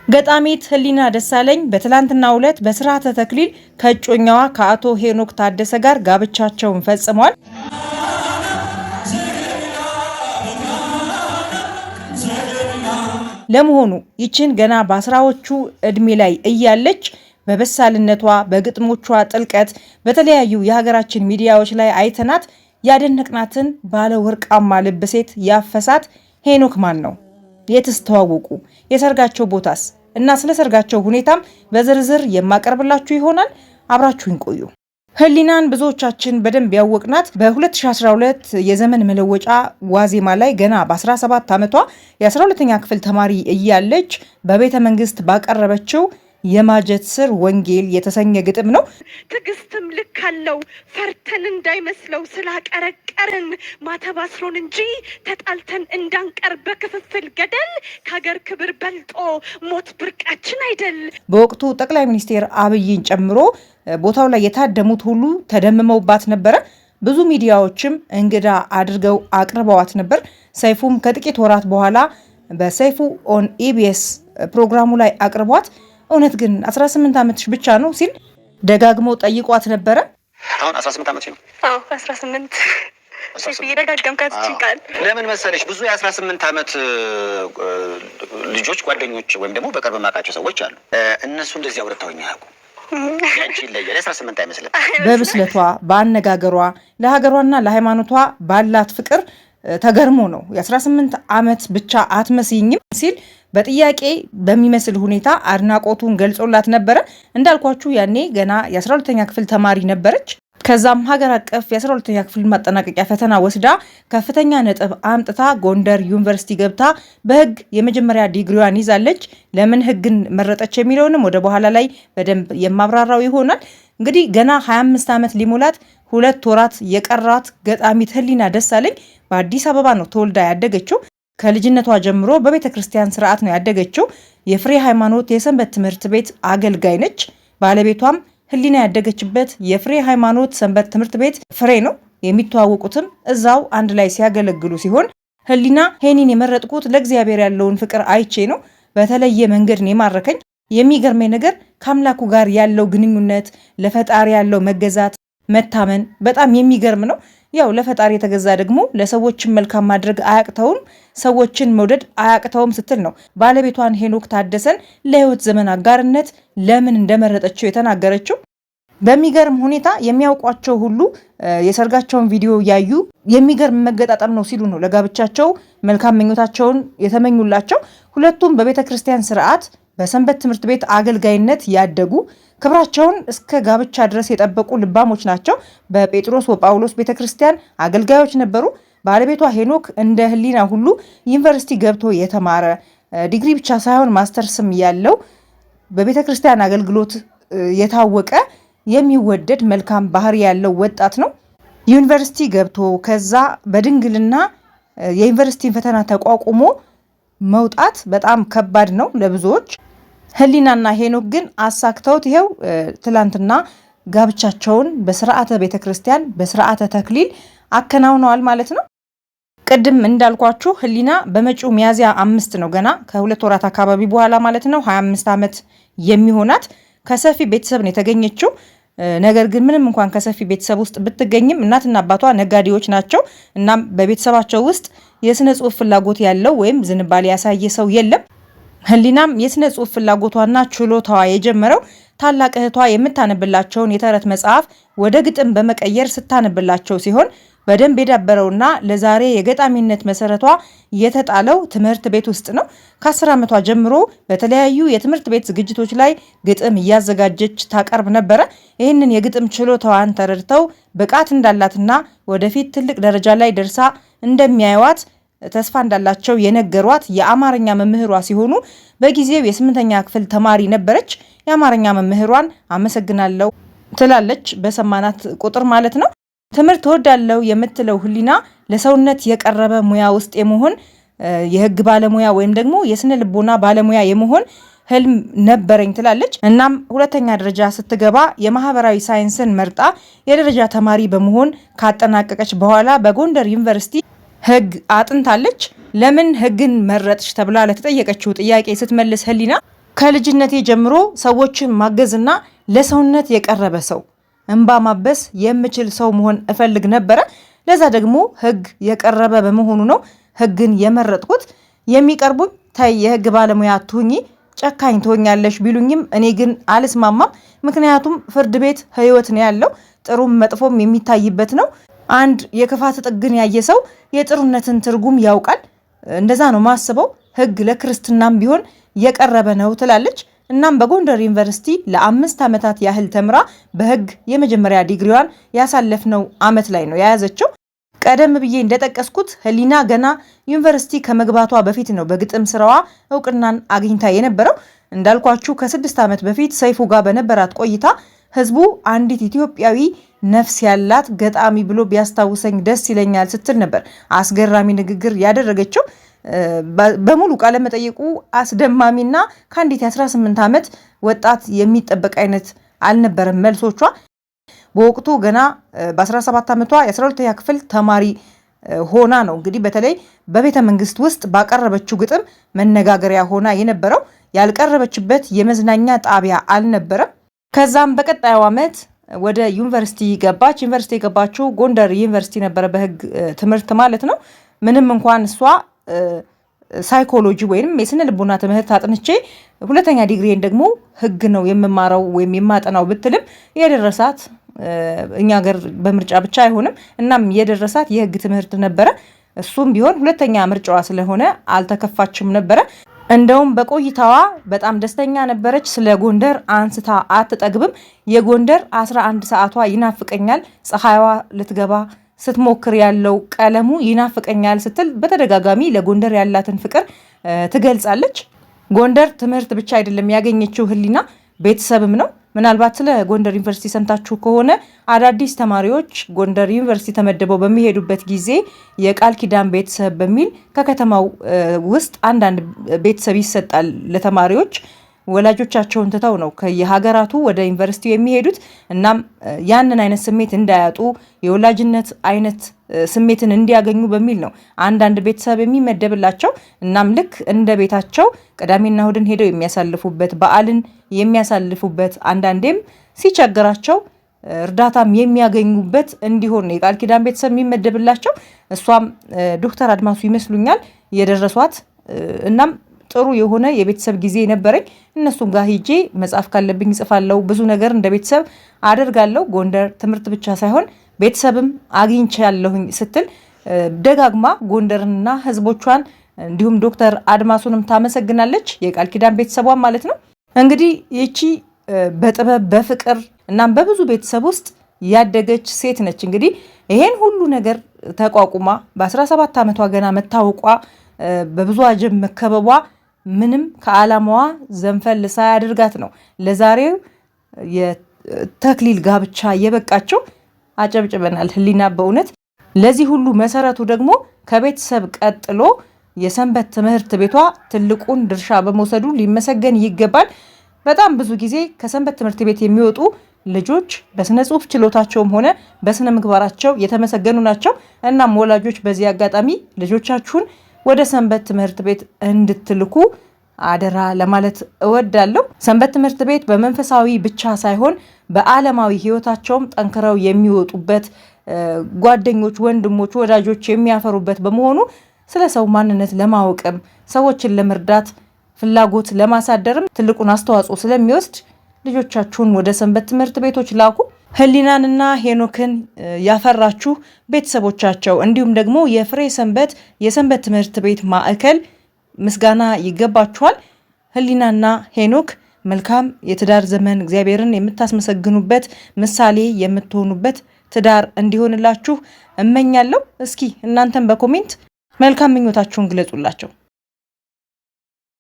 ገጣሚት ህሊና ደሳለኝ በትላንትናው ዕለት በስርዓተ ተክሊል ከእጮኛዋ ከአቶ ሄኖክ ታደሰ ጋር ጋብቻቸውን ፈጽመዋል። ለመሆኑ ይችን ገና በአስራዎቹ እድሜ ላይ እያለች በበሳልነቷ በግጥሞቿ ጥልቀት በተለያዩ የሀገራችን ሚዲያዎች ላይ አይተናት ያደነቅናትን ባለ ወርቃማ ልብ ሴት ያፈሳት ሄኖክ ማን ነው? የትስ ተዋወቁ? የሰርጋቸው ቦታስ? እና ስለ ሰርጋቸው ሁኔታም በዝርዝር የማቀርብላችሁ ይሆናል። አብራችሁን ቆዩ። ህሊናን ብዙዎቻችን በደንብ ያወቅናት በ2012 የዘመን መለወጫ ዋዜማ ላይ ገና በ17 ዓመቷ የ12ኛ ክፍል ተማሪ እያለች በቤተ መንግስት ባቀረበችው የማጀት ስር ወንጌል የተሰኘ ግጥም ነው። ትግስትም ልክ አለው ፈርተን እንዳይመስለው ስላቀረቀርን ማተባስሮን እንጂ ተጣልተን እንዳንቀር በክፍፍል ገደል ከሀገር ክብር በልጦ ሞት ብርቃችን አይደል። በወቅቱ ጠቅላይ ሚኒስትር አብይን ጨምሮ ቦታው ላይ የታደሙት ሁሉ ተደምመውባት ነበረ። ብዙ ሚዲያዎችም እንግዳ አድርገው አቅርበዋት ነበር። ሰይፉም ከጥቂት ወራት በኋላ በሰይፉ ኦን ኢቢኤስ ፕሮግራሙ ላይ አቅርቧት እውነት ግን 18 ዓመትሽ ብቻ ነው ሲል ደጋግሞ ጠይቋት ነበረ። አሁን 18 ዓመት ነው። አዎ 18 እሺ ይደጋገምካት ይችላል። ለምን መሰለሽ ብዙ የ18 ዓመት ልጆች ጓደኞች ወይም ደግሞ በቅርብ ማቃቸው ሰዎች አሉ። እነሱ እንደዚህ አውርተውኝ አያውቁም። ያንቺ ለየለ 18 አይመስልም። በብስለቷ በአነጋገሯ ለሀገሯና ለሃይማኖቷ ባላት ፍቅር ተገርሞ ነው የ18 ዓመት ብቻ አትመስይኝም ሲል በጥያቄ በሚመስል ሁኔታ አድናቆቱን ገልጾላት ነበረ። እንዳልኳችሁ ያኔ ገና የ12ኛ ክፍል ተማሪ ነበረች። ከዛም ሀገር አቀፍ የ12ኛ ክፍል ማጠናቀቂያ ፈተና ወስዳ ከፍተኛ ነጥብ አምጥታ ጎንደር ዩኒቨርሲቲ ገብታ በህግ የመጀመሪያ ዲግሪዋን ይዛለች። ለምን ህግን መረጠች የሚለውንም ወደ በኋላ ላይ በደንብ የማብራራው ይሆናል። እንግዲህ ገና 25 ዓመት ሊሞላት 2 ወራት የቀራት ገጣሚት ህሊና ደሳለኝ በአዲስ አበባ ነው ተወልዳ ያደገችው። ከልጅነቷ ጀምሮ በቤተ ክርስቲያን ስርዓት ነው ያደገችው። የፍሬ ሃይማኖት የሰንበት ትምህርት ቤት አገልጋይ ነች። ባለቤቷም ህሊና ያደገችበት የፍሬ ሃይማኖት ሰንበት ትምህርት ቤት ፍሬ ነው። የሚተዋወቁትም እዛው አንድ ላይ ሲያገለግሉ ሲሆን ህሊና ሄኒን የመረጥኩት ለእግዚአብሔር ያለውን ፍቅር አይቼ ነው። በተለየ መንገድ ነው የማረከኝ። የሚገርመኝ ነገር ከአምላኩ ጋር ያለው ግንኙነት፣ ለፈጣሪ ያለው መገዛት፣ መታመን በጣም የሚገርም ነው። ያው ለፈጣሪ የተገዛ ደግሞ ለሰዎችን መልካም ማድረግ አያቅተውም፣ ሰዎችን መውደድ አያቅተውም ስትል ነው ባለቤቷን ሄኖክ ታደሰን ለህይወት ዘመን አጋርነት ለምን እንደመረጠችው የተናገረችው። በሚገርም ሁኔታ የሚያውቋቸው ሁሉ የሰርጋቸውን ቪዲዮ ያዩ የሚገርም መገጣጠም ነው ሲሉ ነው ለጋብቻቸው መልካም ምኞታቸውን የተመኙላቸው። ሁለቱም በቤተ ክርስቲያን ስርዓት በሰንበት ትምህርት ቤት አገልጋይነት ያደጉ ክብራቸውን እስከ ጋብቻ ድረስ የጠበቁ ልባሞች ናቸው። በጴጥሮስ ወጳውሎስ ቤተክርስቲያን አገልጋዮች ነበሩ። ባለቤቷ ሄኖክ እንደ ህሊና ሁሉ ዩኒቨርሲቲ ገብቶ የተማረ ዲግሪ ብቻ ሳይሆን ማስተርስም ያለው በቤተክርስቲያን አገልግሎት የታወቀ የሚወደድ መልካም ባህሪ ያለው ወጣት ነው። ዩኒቨርሲቲ ገብቶ ከዛ በድንግልና የዩኒቨርሲቲን ፈተና ተቋቁሞ መውጣት በጣም ከባድ ነው ለብዙዎች። ህሊናና ሄኖክ ግን አሳክተውት ይሄው ትላንትና ጋብቻቸውን በስርዓተ ቤተክርስቲያን በስርዓተ ተክሊል አከናውነዋል ማለት ነው። ቅድም እንዳልኳችሁ ህሊና በመጪው ሚያዝያ 5 ነው ገና ከ2 ወራት አካባቢ በኋላ ማለት ነው 25 ዓመት የሚሆናት ከሰፊ ቤተሰብ ነው የተገኘችው። ነገር ግን ምንም እንኳን ከሰፊ ቤተሰብ ውስጥ ብትገኝም እናትና አባቷ ነጋዴዎች ናቸው። እናም በቤተሰባቸው ውስጥ የስነ ጽሁፍ ፍላጎት ያለው ወይም ዝንባሌ ያሳየ ሰው የለም። ህሊናም የስነ ጽሁፍ ፍላጎቷና ችሎታዋ የጀመረው ታላቅ እህቷ የምታነብላቸውን የተረት መጽሐፍ ወደ ግጥም በመቀየር ስታነብላቸው ሲሆን በደንብ የዳበረውና ለዛሬ የገጣሚነት መሰረቷ የተጣለው ትምህርት ቤት ውስጥ ነው። ከ10 ዓመቷ ጀምሮ በተለያዩ የትምህርት ቤት ዝግጅቶች ላይ ግጥም እያዘጋጀች ታቀርብ ነበረ። ይህንን የግጥም ችሎታዋን ተረድተው ብቃት እንዳላትና ወደፊት ትልቅ ደረጃ ላይ ደርሳ እንደሚያዩዋት ተስፋ እንዳላቸው የነገሯት የአማርኛ መምህሯ ሲሆኑ በጊዜው የ8ኛ ክፍል ተማሪ ነበረች። የአማርኛ መምህሯን አመሰግናለሁ ትላለች በሰማናት ቁጥር ማለት ነው። ትምህርት እወዳለሁ የምትለው ህሊና ለሰውነት የቀረበ ሙያ ውስጥ የመሆን የህግ ባለሙያ ወይም ደግሞ የስነ ልቦና ባለሙያ የመሆን ህልም ነበረኝ ትላለች። እናም 2ኛ ደረጃ ስትገባ የማህበራዊ ሳይንስን መርጣ የደረጃ ተማሪ በመሆን ካጠናቀቀች በኋላ በጎንደር ዩኒቨርሲቲ ህግ አጥንታለች። ለምን ህግን መረጥሽ ተብላ ለተጠየቀችው ጥያቄ ስትመልስ ህሊና ከልጅነቴ ጀምሮ ሰዎችን ማገዝና ለሰውነት የቀረበ ሰው እንባ ማበስ የምችል ሰው መሆን እፈልግ ነበረ። ለዛ ደግሞ ህግ የቀረበ በመሆኑ ነው ህግን የመረጥኩት። የሚቀርቡኝ ታይ የህግ ባለሙያ አትሁኚ፣ ጨካኝ ትሆኛለሽ ቢሉኝም እኔ ግን አልስማማም። ምክንያቱም ፍርድ ቤት ህይወት ነው ያለው፣ ጥሩም መጥፎም የሚታይበት ነው። አንድ የክፋት ጥግን ያየ ሰው የጥሩነትን ትርጉም ያውቃል። እንደዛ ነው ማስበው። ህግ ለክርስትናም ቢሆን የቀረበ ነው ትላለች። እናም በጎንደር ዩኒቨርሲቲ ለ5 ዓመታት ያህል ተምራ በህግ የመጀመሪያ ዲግሪዋን ያሳለፍነው ዓመት ላይ ነው የያዘችው። ቀደም ብዬ እንደጠቀስኩት ህሊና ገና ዩኒቨርሲቲ ከመግባቷ በፊት ነው በግጥም ስራዋ እውቅናን አግኝታ የነበረው። እንዳልኳችሁ ከ6 ዓመት በፊት ሰይፉ ጋር በነበራት ቆይታ ህዝቡ አንዲት ኢትዮጵያዊ ነፍስ ያላት ገጣሚ ብሎ ቢያስታውሰኝ ደስ ይለኛል ስትል ነበር አስገራሚ ንግግር ያደረገችው። በሙሉ ቃለ መጠይቁ አስደማሚና ከአንዲት የ18 ዓመት ወጣት የሚጠበቅ አይነት አልነበረም መልሶቿ። በወቅቱ ገና በ17 ዓመቷ የ12ኛ ክፍል ተማሪ ሆና ነው እንግዲህ በተለይ በቤተ መንግስት ውስጥ ባቀረበችው ግጥም መነጋገሪያ ሆና የነበረው። ያልቀረበችበት የመዝናኛ ጣቢያ አልነበረም። ከዛም በቀጣዩ ዓመት ወደ ዩኒቨርሲቲ ገባች። ዩኒቨርሲቲ የገባችው ጎንደር ዩኒቨርሲቲ ነበረ፣ በህግ ትምህርት ማለት ነው። ምንም እንኳን እሷ ሳይኮሎጂ ወይም የስነ ልቦና ትምህርት አጥንቼ ሁለተኛ ዲግሪን ደግሞ ህግ ነው የምማረው ወይም የማጠናው ብትልም የደረሳት እኛ ሀገር በምርጫ ብቻ አይሆንም። እናም የደረሳት የህግ ትምህርት ነበረ። እሱም ቢሆን ሁለተኛ ምርጫዋ ስለሆነ አልተከፋችም ነበረ። እንደውም በቆይታዋ በጣም ደስተኛ ነበረች። ስለ ጎንደር አንስታ አትጠግብም። የጎንደር 11 ሰዓቷ ይናፍቀኛል፣ ፀሐይዋ ልትገባ ስትሞክር ያለው ቀለሙ ይናፍቀኛል ስትል በተደጋጋሚ ለጎንደር ያላትን ፍቅር ትገልጻለች። ጎንደር ትምህርት ብቻ አይደለም ያገኘችው ህሊና፣ ቤተሰብም ነው። ምናልባት ስለ ጎንደር ዩኒቨርሲቲ ሰምታችሁ ከሆነ አዳዲስ ተማሪዎች ጎንደር ዩኒቨርሲቲ ተመድበው በሚሄዱበት ጊዜ የቃል ኪዳን ቤተሰብ በሚል ከከተማው ውስጥ አንዳንድ ቤተሰብ ይሰጣል ለተማሪዎች። ወላጆቻቸውን ትተው ነው ከየሀገራቱ ወደ ዩኒቨርሲቲው የሚሄዱት። እናም ያንን አይነት ስሜት እንዳያጡ የወላጅነት አይነት ስሜትን እንዲያገኙ በሚል ነው አንዳንድ ቤተሰብ የሚመደብላቸው። እናም ልክ እንደ ቤታቸው ቅዳሜና እሁድን ሄደው የሚያሳልፉበት፣ በዓልን የሚያሳልፉበት፣ አንዳንዴም ሲቸግራቸው እርዳታም የሚያገኙበት እንዲሆን ነው የቃል ኪዳን ቤተሰብ የሚመደብላቸው። እሷም ዶክተር አድማሱ ይመስሉኛል የደረሷት። እናም ጥሩ የሆነ የቤተሰብ ጊዜ ነበረኝ። እነሱም ጋር ሄጄ መጻፍ ካለብኝ እጽፋለሁ፣ ብዙ ነገር እንደ ቤተሰብ አደርጋለሁ። ጎንደር ትምህርት ብቻ ሳይሆን ቤተሰብም አግኝቻለሁኝ ስትል ደጋግማ ጎንደርንና ህዝቦቿን እንዲሁም ዶክተር አድማሱንም ታመሰግናለች፣ የቃል ኪዳን ቤተሰቧን ማለት ነው። እንግዲህ ይቺ በጥበብ በፍቅር እናም በብዙ ቤተሰብ ውስጥ ያደገች ሴት ነች። እንግዲህ ይሄን ሁሉ ነገር ተቋቁማ በ17 ዓመቷ ገና መታወቋ፣ በብዙ አጀብ መከበቧ ምንም ከዓላማዋ ዘንፈል ሳያደርጋት ነው ለዛሬው የተክሊል ጋብቻ የበቃቸው። አጨብጭበናል ህሊና በእውነት። ለዚህ ሁሉ መሰረቱ ደግሞ ከቤተሰብ ቀጥሎ የሰንበት ትምህርት ቤቷ ትልቁን ድርሻ በመውሰዱ ሊመሰገን ይገባል። በጣም ብዙ ጊዜ ከሰንበት ትምህርት ቤት የሚወጡ ልጆች በስነ ጽሁፍ ችሎታቸውም ሆነ በስነ ምግባራቸው የተመሰገኑ ናቸው። እናም ወላጆች በዚህ አጋጣሚ ልጆቻችሁን ወደ ሰንበት ትምህርት ቤት እንድትልኩ አደራ ለማለት እወዳለሁ። ሰንበት ትምህርት ቤት በመንፈሳዊ ብቻ ሳይሆን በዓለማዊ ህይወታቸውም ጠንክረው የሚወጡበት፣ ጓደኞች፣ ወንድሞች፣ ወዳጆች የሚያፈሩበት በመሆኑ ስለ ሰው ማንነት ለማወቅም ሰዎችን ለመርዳት ፍላጎት ለማሳደርም ትልቁን አስተዋጽኦ ስለሚወስድ ልጆቻችሁን ወደ ሰንበት ትምህርት ቤቶች ላኩ። ህሊናንና ሄኖክን ያፈራችሁ ቤተሰቦቻቸው እንዲሁም ደግሞ የፍሬ ሰንበት የሰንበት ትምህርት ቤት ማዕከል ምስጋና ይገባችኋል። ህሊናና ሄኖክ መልካም የትዳር ዘመን እግዚአብሔርን የምታስመሰግኑበት ምሳሌ የምትሆኑበት ትዳር እንዲሆንላችሁ እመኛለሁ። እስኪ እናንተም በኮሜንት መልካም ምኞታችሁን ግለጹላቸው።